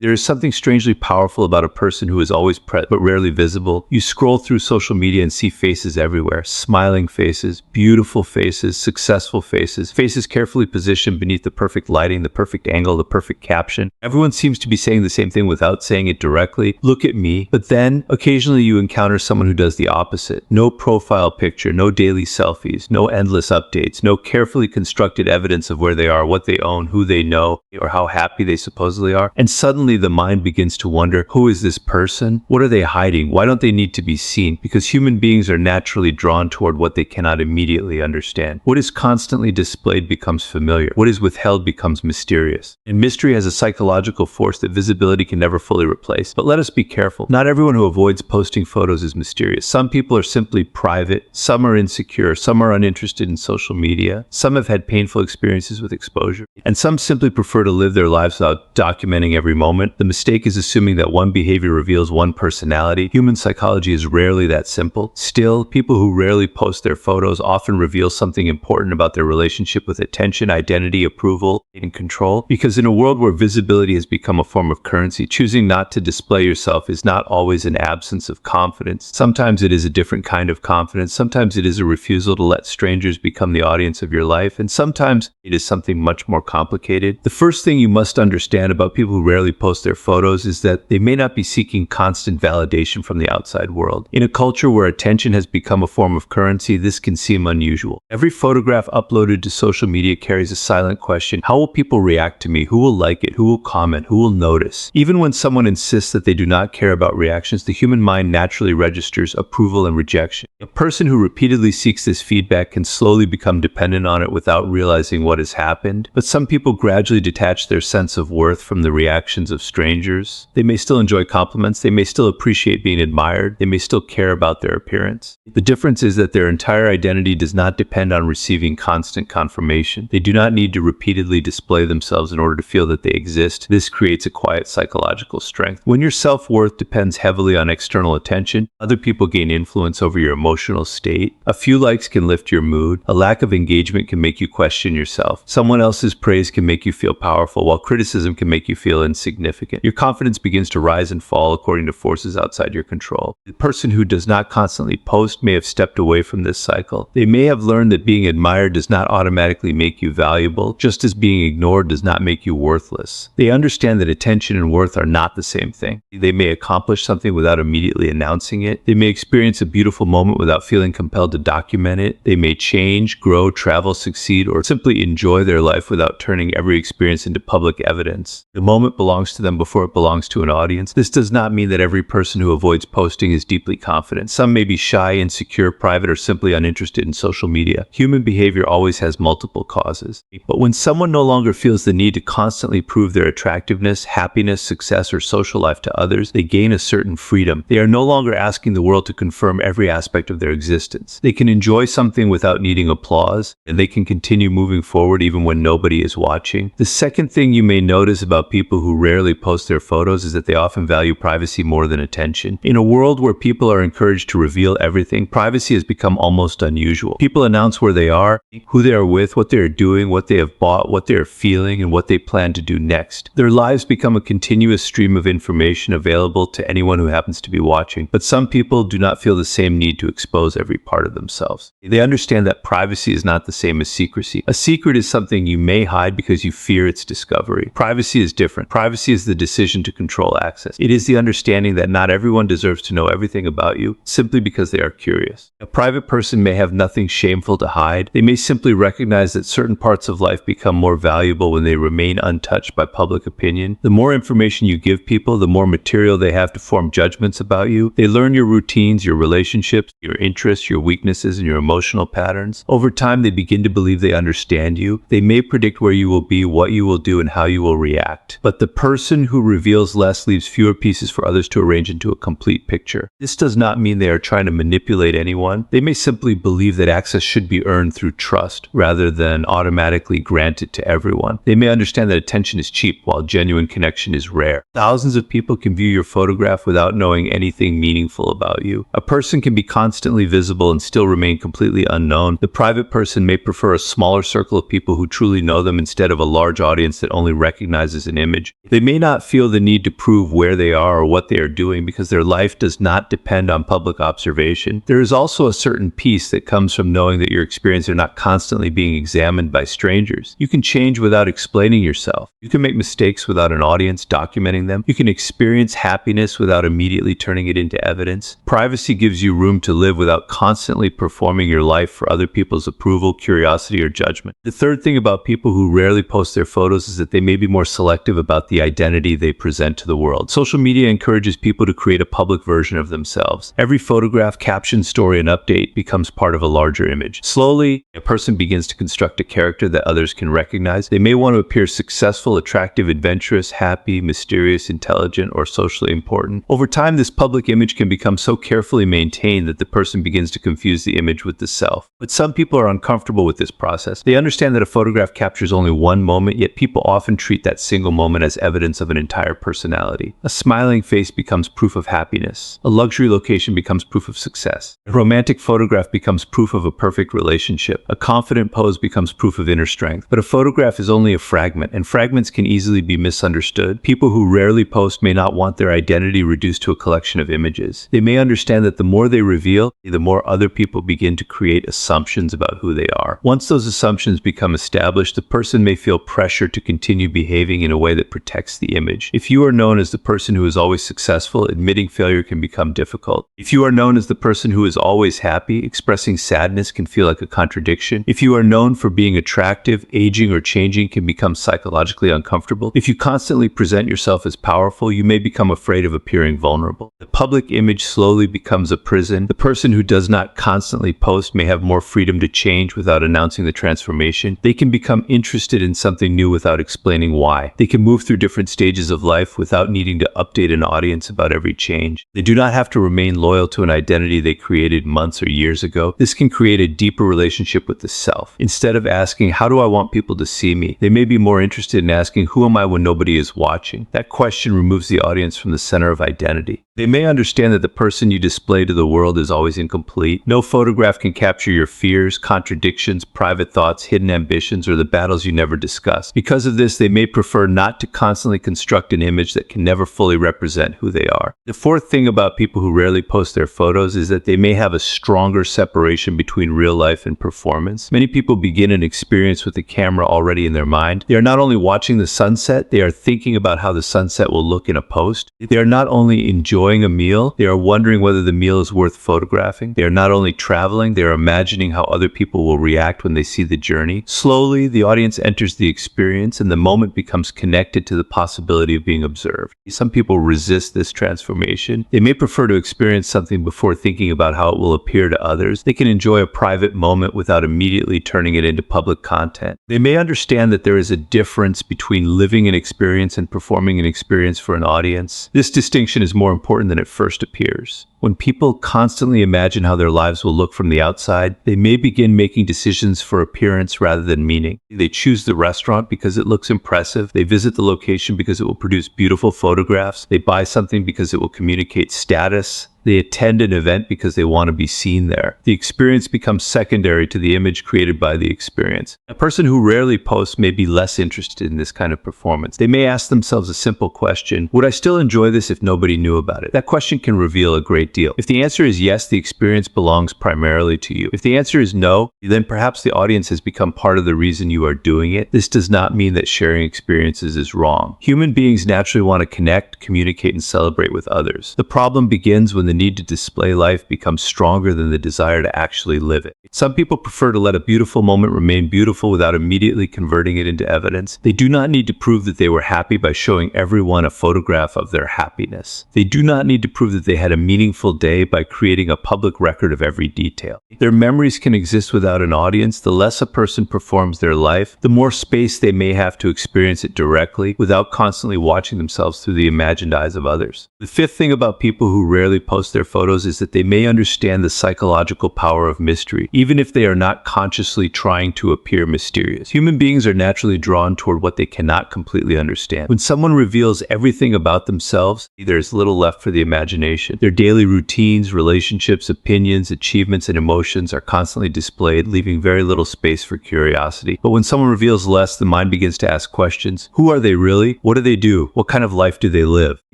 There is something strangely powerful about a person who is always present but rarely visible. You scroll through social media and see faces everywhere, smiling faces, beautiful faces, successful faces, faces carefully positioned beneath the perfect lighting, the perfect angle, the perfect caption. Everyone seems to be saying the same thing without saying it directly. Look at me. But then, occasionally you encounter someone who does the opposite. No profile picture, no daily selfies, no endless updates, no carefully constructed evidence of where they are, what they own, who they know, or how happy they supposedly are. And suddenly the mind begins to wonder, who is this person? What are they hiding? Why don't they need to be seen? Because human beings are naturally drawn toward what they cannot immediately understand. What is constantly displayed becomes familiar. What is withheld becomes mysterious. And mystery has a psychological force that visibility can never fully replace. But let us be careful. Not everyone who avoids posting photos is mysterious. Some people are simply private. Some are insecure. Some are uninterested in social media. Some have had painful experiences with exposure. And some simply prefer to live their lives without documenting every moment. The mistake is assuming that one behavior reveals one personality. Human psychology is rarely that simple. Still, people who rarely post their photos often reveal something important about their relationship with attention, identity, approval, and control. Because in a world where visibility has become a form of currency, choosing not to display yourself is not always an absence of confidence. Sometimes it is a different kind of confidence. Sometimes it is a refusal to let strangers become the audience of your life. And sometimes it is something much more complicated. The first thing you must understand about people who rarely post their photos is that they may not be seeking constant validation from the outside world. In a culture where attention has become a form of currency, this can seem unusual. Every photograph uploaded to social media carries a silent question. How will people react to me? Who will like it? Who will comment? Who will notice? Even when someone insists that they do not care about reactions, the human mind naturally registers approval and rejection. A person who repeatedly seeks this feedback can slowly become dependent on it without realizing what has happened. But some people gradually detach their sense of worth from the reactions of strangers. They may still enjoy compliments. They may still appreciate being admired. They may still care about their appearance. The difference is that their entire identity does not depend on receiving constant confirmation. They do not need to repeatedly display themselves in order to feel that they exist. This creates a quiet psychological strength. When your self-worth depends heavily on external attention, other people gain influence over your emotional state. A few likes can lift your mood. A lack of engagement can make you question yourself. Someone else's praise can make you feel powerful, while criticism can make you feel insignificant. Your confidence begins to rise and fall according to forces outside your control. The person who does not constantly post may have stepped away from this cycle. They may have learned that being admired does not automatically make you valuable, just as being ignored does not make you worthless. They understand that attention and worth are not the same thing. They may accomplish something without immediately announcing it. They may experience a beautiful moment without feeling compelled to document it. They may change, grow, travel, succeed, or simply enjoy their life without turning every experience into public evidence. The moment belongs to them before it belongs to an audience. This does not mean that every person who avoids posting is deeply confident. Some may be shy, insecure, private, or simply uninterested in social media. Human behavior always has multiple causes. But when someone no longer feels the need to constantly prove their attractiveness, happiness, success, or social life to others, they gain a certain freedom. They are no longer asking the world to confirm every aspect of their existence. They can enjoy something without needing applause, and they can continue moving forward even when nobody is watching. The second thing you may notice about people who rarely post their photos is that they often value privacy more than attention. In a world where people are encouraged to reveal everything, privacy has become almost unusual. People announce where they are, who they are with, what they are doing, what they have bought, what they are feeling, and what they plan to do next. Their lives become a continuous stream of information available to anyone who happens to be watching. But some people do not feel the same need to expose every part of themselves. They understand that privacy is not the same as secrecy. A secret is something you may hide because you fear its discovery. Privacy is different. Privacy is the decision to control access. It is the understanding that not everyone deserves to know everything about you simply because they are curious. A private person may have nothing shameful to hide. They may simply recognize that certain parts of life become more valuable when they remain untouched by public opinion. The more information you give people, the more material they have to form judgments about you. They learn your routines, your relationships, your interests, your weaknesses, and your emotional patterns. Over time, they begin to believe they understand you. They may predict where you will be, what you will do, and how you will react. But the person who reveals less leaves fewer pieces for others to arrange into a complete picture. This does not mean they are trying to manipulate anyone. They may simply believe that access should be earned through trust rather than automatically granted to everyone. They may understand that attention is cheap while genuine connection is rare. Thousands of people can view your photograph without knowing anything meaningful about you. A person can be constantly visible and still remain completely unknown. The private person may prefer a smaller circle of people who truly know them instead of a large audience that only recognizes an image. They may may not feel the need to prove where they are or what they are doing because their life does not depend on public observation. There is also a certain peace that comes from knowing that your experiences are not constantly being examined by strangers. You can change without explaining yourself. You can make mistakes without an audience documenting them. You can experience happiness without immediately turning it into evidence. Privacy gives you room to live without constantly performing your life for other people's approval, curiosity, or judgment. The third thing about people who rarely post their photos is that they may be more selective about the identity they present to the world. Social media encourages people to create a public version of themselves. Every photograph, caption, story, and update becomes part of a larger image. Slowly, a person begins to construct a character that others can recognize. They may want to appear successful, attractive, adventurous, happy, mysterious, intelligent, or socially important. Over time, this public image can become so carefully maintained that the person begins to confuse the image with the self. But some people are uncomfortable with this process. They understand that a photograph captures only one moment, yet people often treat that single moment as evidence of an entire personality. A smiling face becomes proof of happiness. A luxury location becomes proof of success. A romantic photograph becomes proof of a perfect relationship. A confident pose becomes proof of inner strength. But a photograph is only a fragment, and fragments can easily be misunderstood. People who rarely post may not want their identity reduced to a collection of images. They may understand that the more they reveal, the more other people begin to create assumptions about who they are. Once those assumptions become established, the person may feel pressure to continue behaving in a way that protects the image. If you are known as the person who is always successful, admitting failure can become difficult. If you are known as the person who is always happy, expressing sadness can feel like a contradiction. If you are known for being attractive, aging or changing can become psychologically uncomfortable. If you constantly present yourself as powerful, you may become afraid of appearing vulnerable. The public image slowly becomes a prison. The person who does not constantly post may have more freedom to change without announcing the transformation. They can become interested in something new without explaining why. They can move through different stages of life without needing to update an audience about every change. They do not have to remain loyal to an identity they created months or years ago. This can create a deeper relationship with the self. Instead of asking, how do I want people to see me? They may be more interested in asking, who am I when nobody is watching? That question removes the audience from the center of identity. They may understand that the person you display to the world is always incomplete. No photograph can capture your fears, contradictions, private thoughts, hidden ambitions, or the battles you never discuss. Because of this, they may prefer not to constantly construct an image that can never fully represent who they are. The fourth thing about people who rarely post their photos is that they may have a stronger separation between real life and performance. Many people begin an experience with the camera already in their mind. They are not only watching the sunset, they are thinking about how the sunset will look in a post. They are not only enjoying a meal, they are wondering whether the meal is worth photographing. They are not only traveling, they are imagining how other people will react when they see the journey. Slowly, the audience enters the experience and the moment becomes connected to the possibility of being observed. Some people resist this transformation. They may prefer to experience something before thinking about how it will appear to others. They can enjoy a private moment without immediately turning it into public content. They may understand that there is a difference between living an experience and performing an experience for an audience. This distinction is more important than it first appears. When people constantly imagine how their lives will look from the outside, they may begin making decisions for appearance rather than meaning. They choose the restaurant because it looks impressive. They visit the location because it will produce beautiful photographs. They buy something because it will communicate status. They attend an event because they want to be seen there. The experience becomes secondary to the image created by the experience. A person who rarely posts may be less interested in this kind of performance. They may ask themselves a simple question: would I still enjoy this if nobody knew about it? That question can reveal a great deal. If the answer is yes, the experience belongs primarily to you. If the answer is no, then perhaps the audience has become part of the reason you are doing it. This does not mean that sharing experiences is wrong. Human beings naturally want to connect, communicate, and celebrate with others. The problem begins when the need to display life becomes stronger than the desire to actually live it. Some people prefer to let a beautiful moment remain beautiful without immediately converting it into evidence. They do not need to prove that they were happy by showing everyone a photograph of their happiness. They do not need to prove that they had a meaningful day by creating a public record of every detail. Their memories can exist without an audience. The less a person performs their life, the more space they may have to experience it directly without constantly watching themselves through the imagined eyes of others. The fifth thing about people who rarely post post their photos is that they may understand the psychological power of mystery, even if they are not consciously trying to appear mysterious. Human beings are naturally drawn toward what they cannot completely understand. When someone reveals everything about themselves, there is little left for the imagination. Their daily routines, relationships, opinions, achievements, and emotions are constantly displayed, leaving very little space for curiosity. But when someone reveals less, the mind begins to ask questions. Who are they really? What do they do? What kind of life do they live?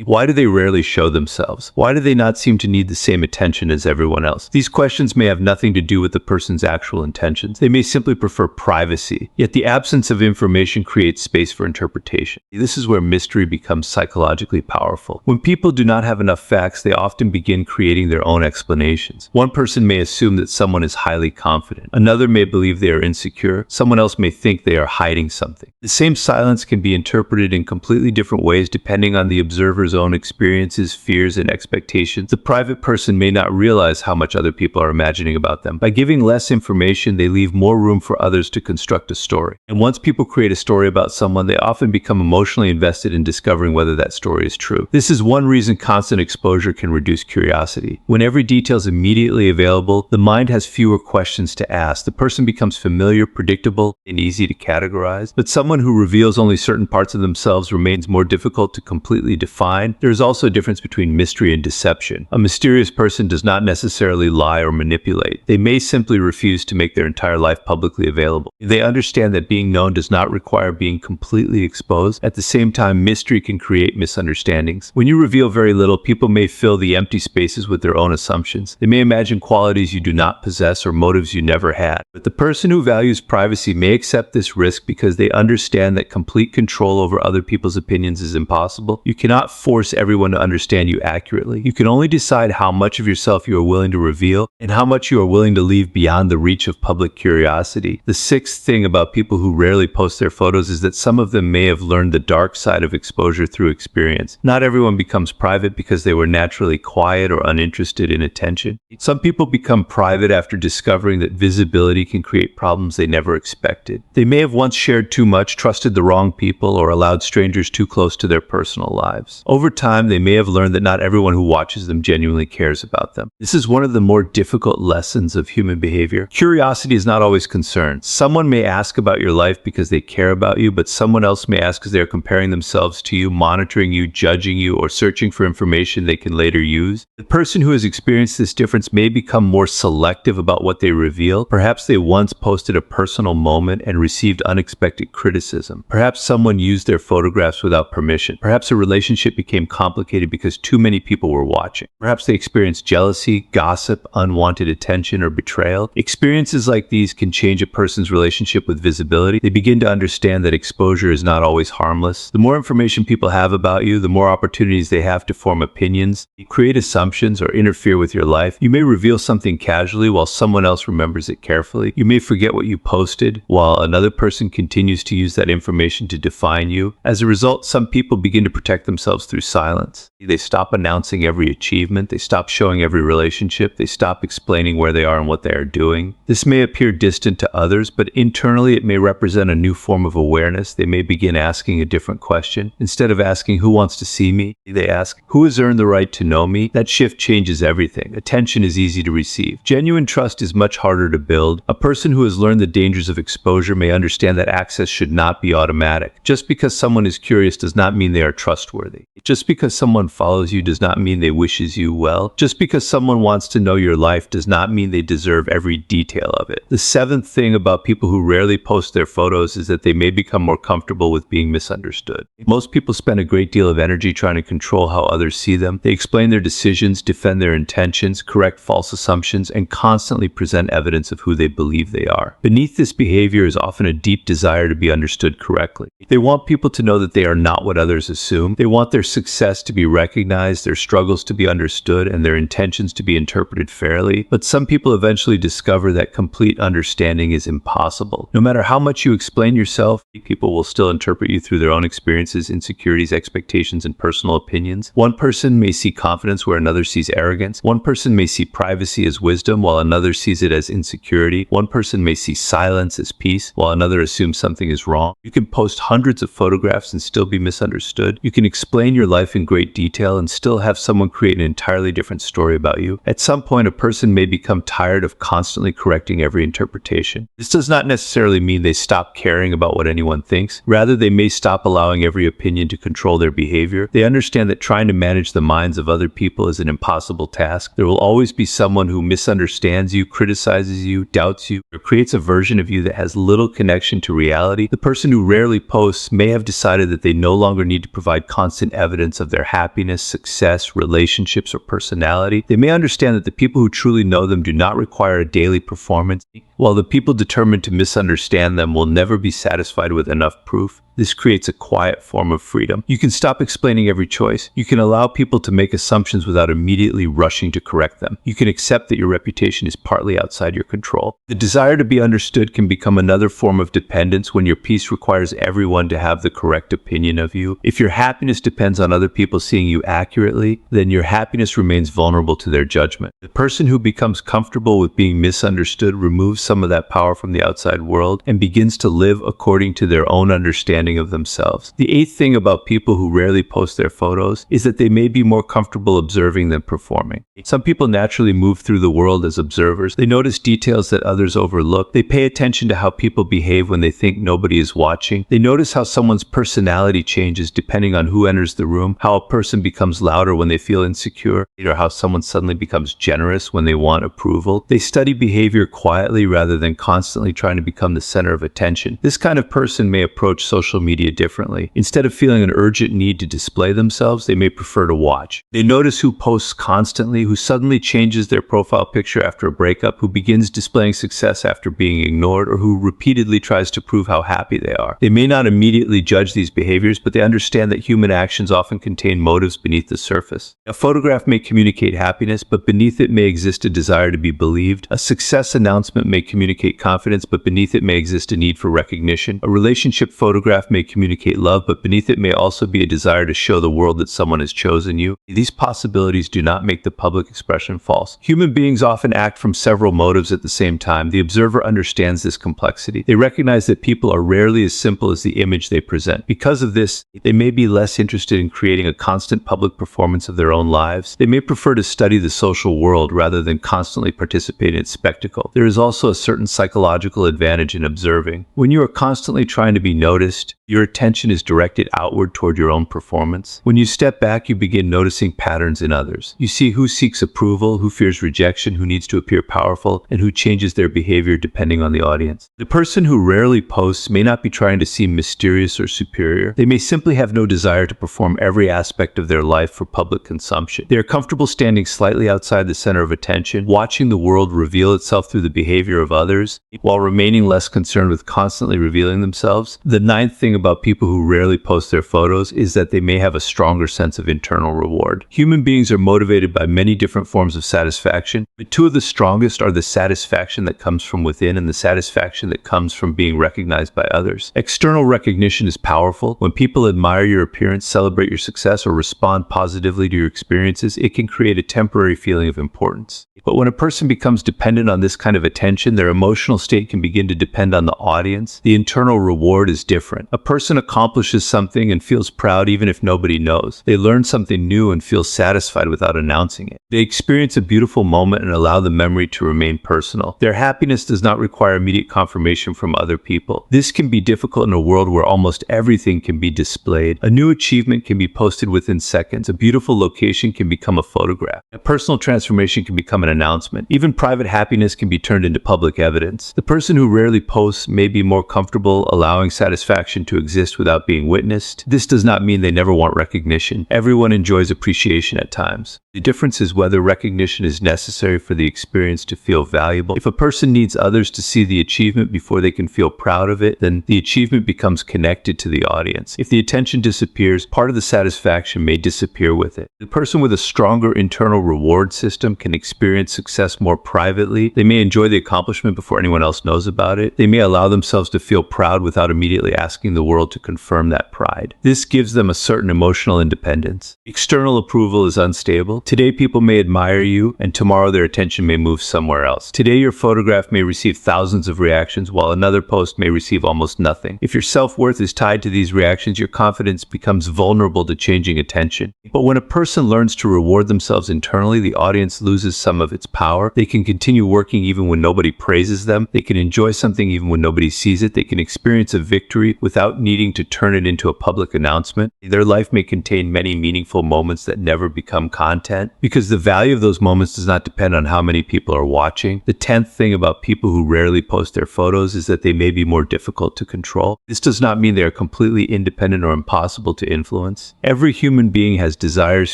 Why do they rarely show themselves? Why do they not seem to need the same attention as everyone else? These questions may have nothing to do with the person's actual intentions. They may simply prefer privacy. Yet the absence of information creates space for interpretation. This is where mystery becomes psychologically powerful. When people do not have enough facts, they often begin creating their own explanations. One person may assume that someone is highly confident. Another may believe they are insecure. Someone else may think they are hiding something. The same silence can be interpreted in completely different ways depending on the observer's own experiences, fears, and expectations. The private person may not realize how much other people are imagining about them. By giving less information, they leave more room for others to construct a story. And once people create a story about someone, they often become emotionally invested in discovering whether that story is true. This is one reason constant exposure can reduce curiosity. When every detail is immediately available, the mind has fewer questions to ask. The person becomes familiar, predictable, and easy to categorize. But someone who reveals only certain parts of themselves remains more difficult to completely define. There is also a difference between mystery and deception. A mysterious person does not necessarily lie or manipulate. They may simply refuse to make their entire life publicly available. They understand that being known does not require being completely exposed. At the same time, mystery can create misunderstandings. When you reveal very little, people may fill the empty spaces with their own assumptions. They may imagine qualities you do not possess or motives you never had. But the person who values privacy may accept this risk because they understand that complete control over other people's opinions is impossible. You cannot force everyone to understand you accurately. You can only decide how much of yourself you are willing to reveal and how much you are willing to leave beyond the reach of public curiosity. The sixth thing about people who rarely post their photos is that some of them may have learned the dark side of exposure through experience. Not everyone becomes private because they were naturally quiet or uninterested in attention. Some people become private after discovering that visibility can create problems they never expected. They may have once shared too much, trusted the wrong people, or allowed strangers too close to their personal lives. Over time, they may have learned that not everyone who watches them genuinely cares about them. This is one of the more difficult lessons of human behavior. Curiosity is not always concern. Someone may ask about your life because they care about you, but someone else may ask because they are comparing themselves to you, monitoring you, judging you, or searching for information they can later use. The person who has experienced this difference may become more selective about what they reveal. Perhaps they once posted a personal moment and received unexpected criticism. Perhaps someone used their photographs without permission. Perhaps a relationship became complicated because too many people were watching. Perhaps they experienced jealousy, gossip, unwanted attention, or betrayal. Experiences like these can change a person's relationship with visibility. They begin to understand that exposure is not always harmless. The more information people have about you, the more opportunities they have to form opinions, create assumptions, or interfere with your life. You may reveal something casually while someone else remembers it carefully. You may forget what you posted while another person continues to use that information to define you. As a result, some people begin to protect themselves through silence. They stop announcing every achievement. They stop showing every relationship. They stop explaining where they are and what they are doing. This may appear distant to others, but internally it may represent a new form of awareness. They may begin asking a different question. Instead of asking, "Who wants to see me?" they ask, "Who has earned the right to know me?" That shift changes everything. Attention is easy to receive. Genuine trust is much harder to build. A person who has learned the dangers of exposure may understand that access should not be automatic. Just because someone is curious does not mean they are trustworthy. Just because someone follows you does not mean they wishes you well. Just because someone wants to know your life does not mean they deserve every detail of it. The seventh thing about people who rarely post their photos is that they may become more comfortable with being misunderstood. Most people spend a great deal of energy trying to control how others see them. They explain their decisions, defend their intentions, correct false assumptions, and constantly present evidence of who they believe they are. Beneath this behavior is often a deep desire to be understood correctly. They want people to know that they are not what others assume. They want their success to be recognized, their struggles to be understood, and their intentions to be interpreted fairly. But some people eventually discover that complete understanding is impossible. No matter how much you explain yourself, people will still interpret you through their own experiences, insecurities, expectations, and personal opinions. One person may see confidence where another sees arrogance. One person may see privacy as wisdom while another sees it as insecurity. One person may see silence as peace while another assumes something is wrong. You can post hundreds of photographs and still be misunderstood. You can explain your life in great detail detail and still have someone create an entirely different story about you. At some point, a person may become tired of constantly correcting every interpretation. This does not necessarily mean they stop caring about what anyone thinks. Rather, they may stop allowing every opinion to control their behavior. They understand that trying to manage the minds of other people is an impossible task. There will always be someone who misunderstands you, criticizes you, doubts you, or creates a version of you that has little connection to reality. The person who rarely posts may have decided that they no longer need to provide constant evidence of their happiness, success, relationships, or personality. They may understand that the people who truly know them do not require a daily performance, while the people determined to misunderstand them will never be satisfied with enough proof. This creates a quiet form of freedom. You can stop explaining every choice. You can allow people to make assumptions without immediately rushing to correct them. You can accept that your reputation is partly outside your control. The desire to be understood can become another form of dependence when your peace requires everyone to have the correct opinion of you. If your happiness depends on other people seeing you accurately, then your happiness remains vulnerable to their judgment. The person who becomes comfortable with being misunderstood removes some of that power from the outside world and begins to live according to their own understanding of themselves. The eighth thing about people who rarely post their photos is that they may be more comfortable observing than performing. Some people naturally move through the world as observers. They notice details that others overlook. They pay attention to how people behave when they think nobody is watching. They notice how someone's personality changes depending on who enters the room, how a person becomes louder when they feel insecure, or how someone suddenly becomes generous when they want approval. They study behavior quietly rather than constantly trying to become the center of attention. This kind of person may approach social media differently. Instead of feeling an urgent need to display themselves, they may prefer to watch. They notice who posts constantly, who suddenly changes their profile picture after a breakup, who begins displaying success after being ignored, or who repeatedly tries to prove how happy they are. They may not immediately judge these behaviors, but they understand that human actions often contain motives beneath the surface. A photograph may communicate happiness, but beneath it may exist a desire to be believed. A success announcement may communicate confidence, but beneath it may exist a need for recognition. A relationship photograph may communicate love, but beneath it may also be a desire to show the world that someone has chosen you. These possibilities do not make the public expression false. Human beings often act from several motives at the same time. The observer understands this complexity. They recognize that people are rarely as simple as the image they present. Because of this, they may be less interested in creating a constant public performance of their own lives. They may prefer to study the social world rather than constantly participate in its spectacle. There is also a certain psychological advantage in observing. When you are constantly trying to be noticed, your attention is directed outward toward your own performance. When you step back, you begin noticing patterns in others. You see who seeks approval, who fears rejection, who needs to appear powerful, and who changes their behavior depending on the audience. The person who rarely posts may not be trying to seem mysterious or superior. They may simply have no desire to perform every aspect of their life for public consumption. They are comfortable standing slightly outside the center of attention, watching the world reveal itself through the behavior of others, while remaining less concerned with constantly revealing themselves. The ninth thing about people who rarely post their photos is that they may have a stronger sense of internal reward. Human beings are motivated by many different forms of satisfaction, but two of the strongest are the satisfaction that comes from within and the satisfaction that comes from being recognized by others. External recognition is powerful. When people admire your appearance, celebrate your success, or respond positively to your experiences, it can create a temporary feeling of importance. But when a person becomes dependent on this kind of attention, their emotional state can begin to depend on the audience. The internal reward is different. A person accomplishes something and feels proud even if nobody knows. They learn something new and feel satisfied without announcing it. They experience a beautiful moment and allow the memory to remain personal. Their happiness does not require immediate confirmation from other people. This can be difficult in a world where almost everything can be displayed. A new achievement can be posted within seconds. A beautiful location can become a photograph. A personal transformation can become an announcement. Even private happiness can be turned into public evidence. The person who rarely posts may be more comfortable allowing satisfaction to exist without being witnessed. This does not mean they never want recognition. Everyone enjoys appreciation at times. The difference is whether recognition is necessary for the experience to feel valuable. If a person needs others to see the achievement before they can feel proud of it, then the achievement becomes connected to the audience. If the attention disappears, part of the satisfaction may disappear with it. The person with a stronger internal reward system can experience success more privately. They may enjoy the accomplishment before anyone else knows about it. They may allow themselves to feel proud without immediately asking the world to confirm that pride. This gives them a certain emotional independence. External approval is unstable. Today people may admire you, and tomorrow their attention may move somewhere else. Today, your photograph may receive thousands of reactions, while another post may receive almost nothing. If your self-worth is tied to these reactions, your confidence becomes vulnerable to changing attention. But when a person learns to reward themselves internally, the audience loses some of its power. They can continue working even when nobody praises them. They can enjoy something even when nobody sees it. They can experience a victory without needing to turn it into a public announcement. Their life may contain many meaningful moments that never become content, because the value of those moments does not depend on how many people are watching. The 10th thing about people who rarely post their photos is that they may be more difficult to control. This does not mean they are completely independent or impossible to influence. Every human being has desires,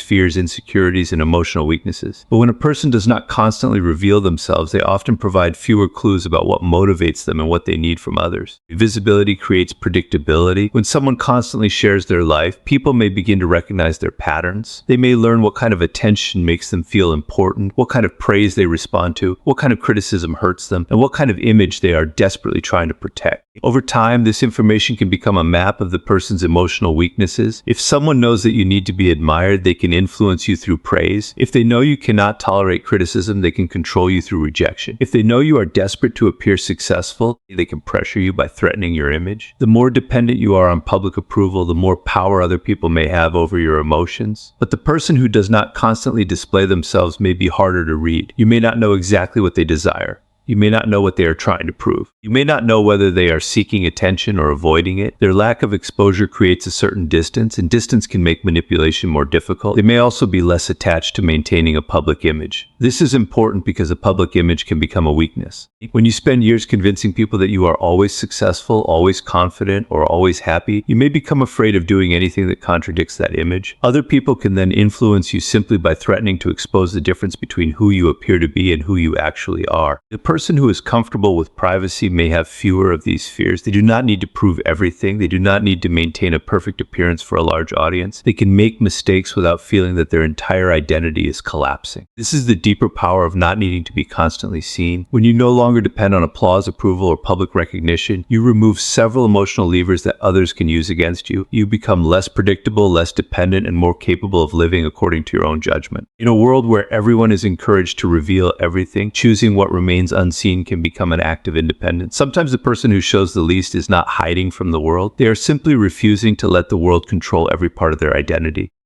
fears, insecurities, and emotional weaknesses. But when a person does not constantly reveal themselves, they often provide fewer clues about what motivates them and what they need from others. Visibility creates predictability. When someone constantly shares their life, people may begin to recognize their patterns. They may learn what kind of attention makes them feel important, what kind of praise they respond to, what kind of criticism hurts them, and what kind of image they are desperately trying to protect. Over time, this information can become a map of the person's emotional weaknesses. If someone knows that you need to be admired, they can influence you through praise. If they know you cannot tolerate criticism, they can control you through rejection. If they know you are desperate to appear successful, they can pressure you by threatening your image. The more dependent you are on public approval, the more power other people may have over your emotions. But the person who does not constantly display themselves may be harder to read. You may not know exactly what they desire. You may not know what they are trying to prove. You may not know whether they are seeking attention or avoiding it. Their lack of exposure creates a certain distance, and distance can make manipulation more difficult. They may also be less attached to maintaining a public image. This is important because a public image can become a weakness. When you spend years convincing people that you are always successful, always confident, or always happy, you may become afraid of doing anything that contradicts that image. Other people can then influence you simply by threatening to expose the difference between who you appear to be and who you actually are. The person who is comfortable with privacy may have fewer of these fears. They do not need to prove everything. They do not need to maintain a perfect appearance for a large audience. They can make mistakes without feeling that their entire identity is collapsing. This is the deeper power of not needing to be constantly seen. When you no longer depend on applause, approval, or public recognition, you remove several emotional levers that others can use against you. You become less predictable, less dependent, and more capable of living according to your own judgment. In a world where everyone is encouraged to reveal everything, choosing what remains unseen can become an act of independence. Sometimes the person who shows the least is not hiding from the world. They are simply refusing to let the world control every part of their identity.